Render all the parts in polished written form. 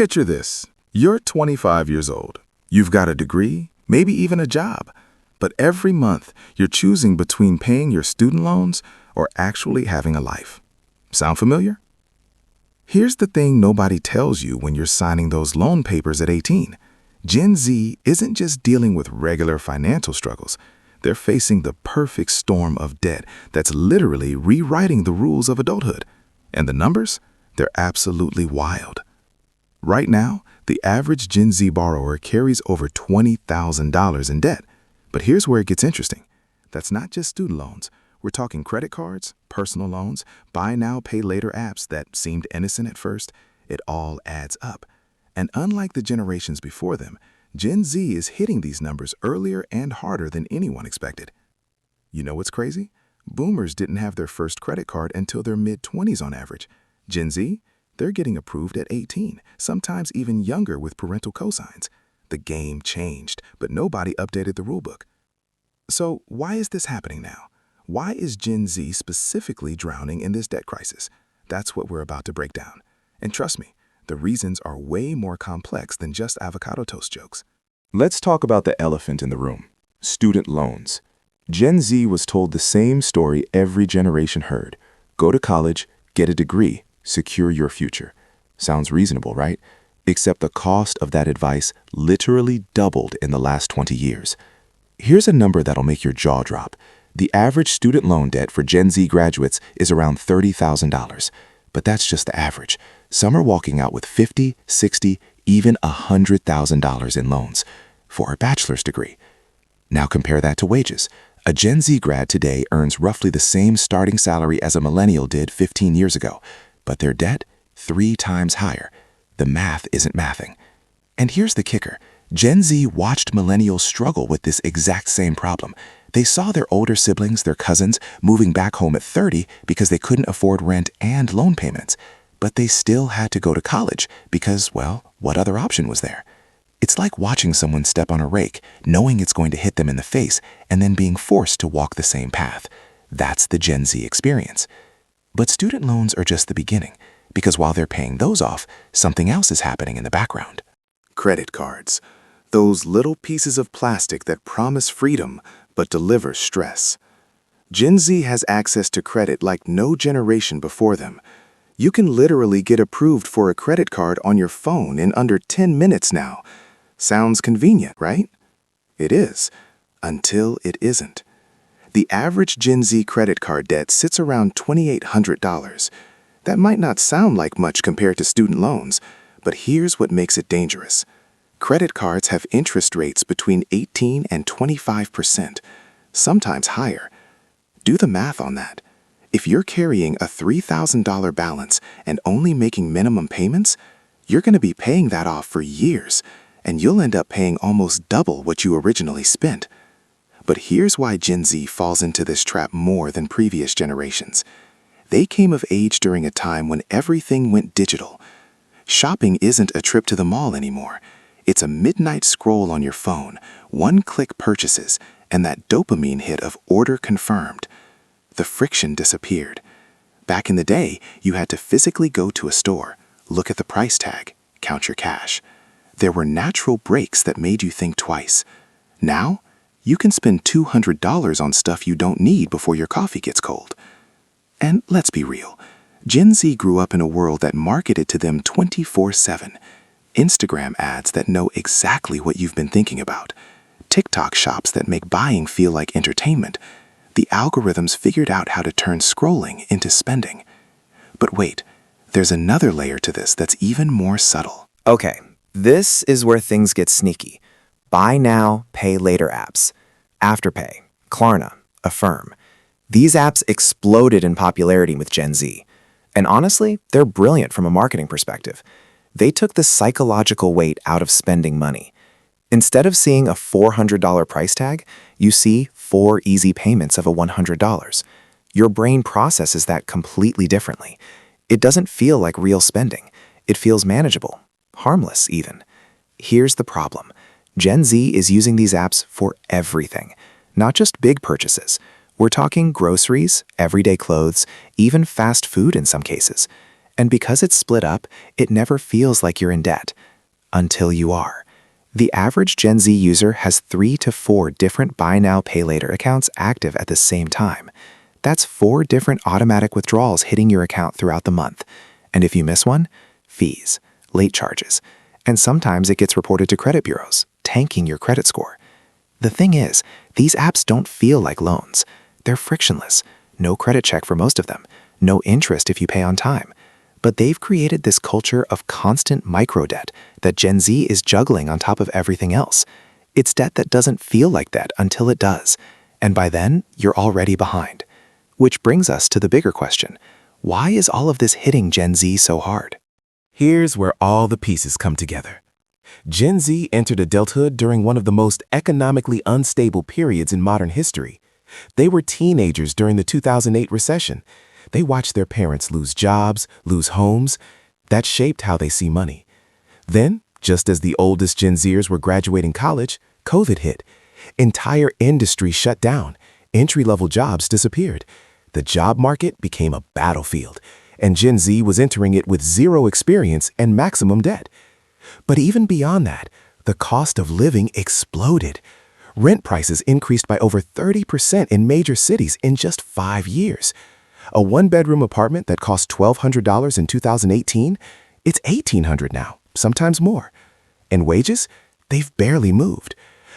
Picture this. You're 25 years old. You've got a degree, maybe even a job. But every month, you're choosing between paying your student loans or actually having a life. Sound familiar? Here's the thing nobody tells you when you're signing those loan papers at 18. Gen Z isn't just dealing with regular financial struggles. They're facing the perfect storm of debt that's literally rewriting the rules of adulthood. And the numbers? They're absolutely wild. Right now, the average Gen Z borrower carries over $20,000 in debt. But here's where it gets interesting. That's not just student loans. We're talking credit cards, personal loans, buy now, pay later apps that seemed innocent at first. It all adds up. And unlike the generations before them, Gen Z is hitting these numbers earlier and harder than anyone expected. You know what's crazy? Boomers didn't have their first credit card until their mid-20s on average. Gen Z? They're getting approved at 18, sometimes even younger with parental cosigns. The game changed, but nobody updated the rulebook. So why is this happening now? Why is Gen Z specifically drowning in this debt crisis? That's what we're about to break down. And trust me, the reasons are way more complex than just avocado toast jokes. Let's talk about the elephant in the room, student loans. Gen Z was told the same story every generation heard. Go to college, get a degree, secure your future. Sounds reasonable, right? Except the cost of that advice literally doubled in the last 20 years. Here's a number that'll make your jaw drop. The average student loan debt for Gen Z graduates is around $30,000. But that's just the average. Some are walking out with $50,000, $60,000, even $100,000 in loans for a bachelor's degree. Now compare that to wages. A Gen Z grad today earns roughly the same starting salary as a millennial did 15 years ago, but their debt 3 times higher. The math isn't mathing. And here's the kicker. Gen Z watched millennials struggle with this exact same problem. They saw their older siblings, their cousins, moving back home at 30 because they couldn't afford rent and loan payments. But they still had to go to college because, well, what other option was there? It's like watching someone step on a rake, knowing it's going to hit them in the face, and then being forced to walk the same path. That's the Gen Z experience. But student loans are just the beginning, because while they're paying those off, something else is happening in the background. Credit cards. Those little pieces of plastic that promise freedom but deliver stress. Gen Z has access to credit like no generation before them. You can literally get approved for a credit card on your phone in under 10 minutes now. Sounds convenient, right? It is, until it isn't. The average Gen Z credit card debt sits around $2,800. That might not sound like much compared to student loans, but here's what makes it dangerous. Credit cards have interest rates between 18 and 25%, sometimes higher. Do the math on that. If you're carrying a $3,000 balance and only making minimum payments, you're going to be paying that off for years, and you'll end up paying almost double what you originally spent. But here's why Gen Z falls into this trap more than previous generations. They came of age during a time when everything went digital. Shopping isn't a trip to the mall anymore. It's a midnight scroll on your phone, one-click purchases, and that dopamine hit of order confirmed. The friction disappeared. Back in the day, you had to physically go to a store, look at the price tag, count your cash. There were natural breaks that made you think twice. Now, you can spend $200 on stuff you don't need before your coffee gets cold. And let's be real, Gen Z grew up in a world that marketed to them 24/7. Instagram ads that know exactly what you've been thinking about. TikTok shops that make buying feel like entertainment. The algorithms figured out how to turn scrolling into spending. But wait, there's another layer to this that's even more subtle. Okay, this is where things get sneaky. Buy now, pay later apps. Afterpay, Klarna, Affirm. These apps exploded in popularity with Gen Z. And honestly, they're brilliant from a marketing perspective. They took the psychological weight out of spending money. Instead of seeing a $400 price tag, you see 4 easy payments of $100. Your brain processes that completely differently. It doesn't feel like real spending. It feels manageable, harmless even. Here's the problem. Gen Z is using these apps for everything, not just big purchases. We're talking groceries, everyday clothes, even fast food in some cases. And because it's split up, it never feels like you're in debt. Until you are. The average Gen Z user has 3 to 4 different buy now, pay later accounts active at the same time. That's 4 different automatic withdrawals hitting your account throughout the month. And if you miss one, fees, late charges. And sometimes it gets reported to credit bureaus, tanking your credit score. The thing is, these apps don't feel like loans. They're frictionless. No credit check for most of them. No interest if you pay on time. But they've created this culture of constant microdebt that Gen Z is juggling on top of everything else. It's debt that doesn't feel like that until it does. And by then, you're already behind. Which brings us to the bigger question. Why is all of this hitting Gen Z so hard? Here's where all the pieces come together. Gen Z entered adulthood during one of the most economically unstable periods in modern history. They were teenagers during the 2008 recession. They watched their parents lose jobs, lose homes. That shaped how they see money. Then, just as the oldest Gen Zers were graduating college, COVID hit. Entire industries shut down. Entry-level jobs disappeared. The job market became a battlefield, and Gen Z was entering it with zero experience and maximum debt. But even beyond that, the cost of living exploded. Rent prices increased by over 30% in major cities in just 5 years. A one-bedroom apartment that cost $1,200 in 2018, it's $1,800 now, sometimes more. And wages? They've barely moved.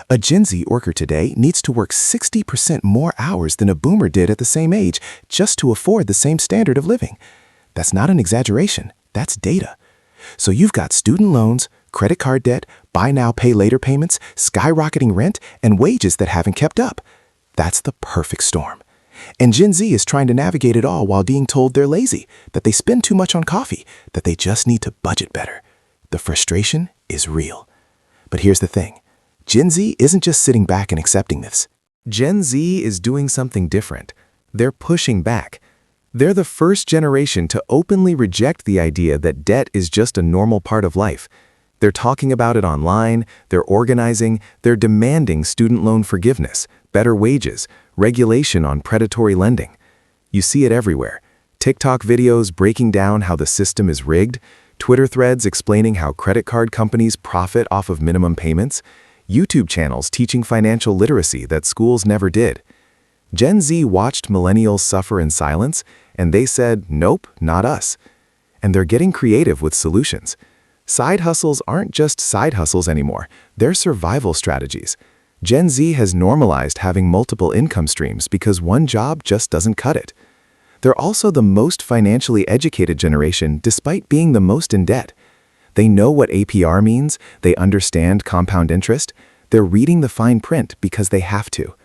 A Gen Z worker today needs to work 60% more hours than a boomer did at the same age just to afford the same standard of living. That's not an exaggeration, that's data. So you've got student loans, credit card debt, buy now, pay later payments, skyrocketing rent, and wages that haven't kept up. That's the perfect storm. And Gen Z is trying to navigate it all while being told they're lazy, that they spend too much on coffee, that they just need to budget better. The frustration is real. But here's the thing. Gen Z isn't just sitting back and accepting this. Gen Z is doing something different. They're pushing back. They're the first generation to openly reject the idea that debt is just a normal part of life. They're talking about it online, they're organizing, they're demanding student loan forgiveness, better wages, regulation on predatory lending. You see it everywhere. TikTok videos breaking down how the system is rigged, Twitter threads explaining how credit card companies profit off of minimum payments, YouTube channels teaching financial literacy that schools never did. Gen Z watched millennials suffer in silence, and they said, nope, not us. And they're getting creative with solutions. Side hustles aren't just side hustles anymore, they're survival strategies. Gen Z has normalized having multiple income streams because one job just doesn't cut it. They're also the most financially educated generation despite being the most in debt. They know what APR means, they understand compound interest, they're reading the fine print because they have to.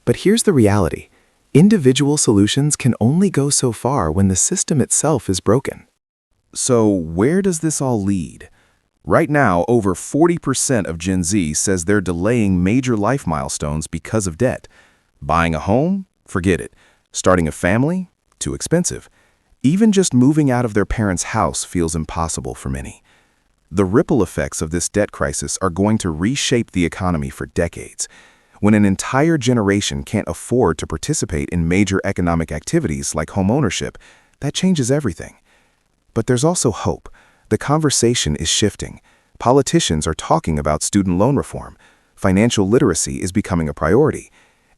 But here's the reality. Individual solutions can only go so far when the system itself is broken. So where does this all lead? Right now, over 40% of Gen Z says they're delaying major life milestones because of debt. Buying a home? Forget it. Starting a family? Too expensive. Even just moving out of their parents' house feels impossible for many. The ripple effects of this debt crisis are going to reshape the economy for decades. When an entire generation can't afford to participate in major economic activities like home ownership, that changes everything. But there's also hope. The conversation is shifting. Politicians are talking about student loan reform. Financial literacy is becoming a priority.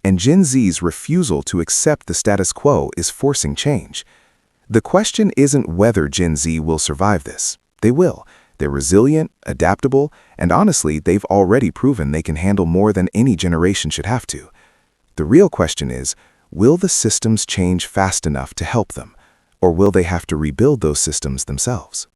And Gen Z's refusal to accept the status quo is forcing change. The question isn't whether Gen Z will survive this. They will. They're resilient, adaptable, and honestly, they've already proven they can handle more than any generation should have to. The real question is, will the systems change fast enough to help them? Or will they have to rebuild those systems themselves?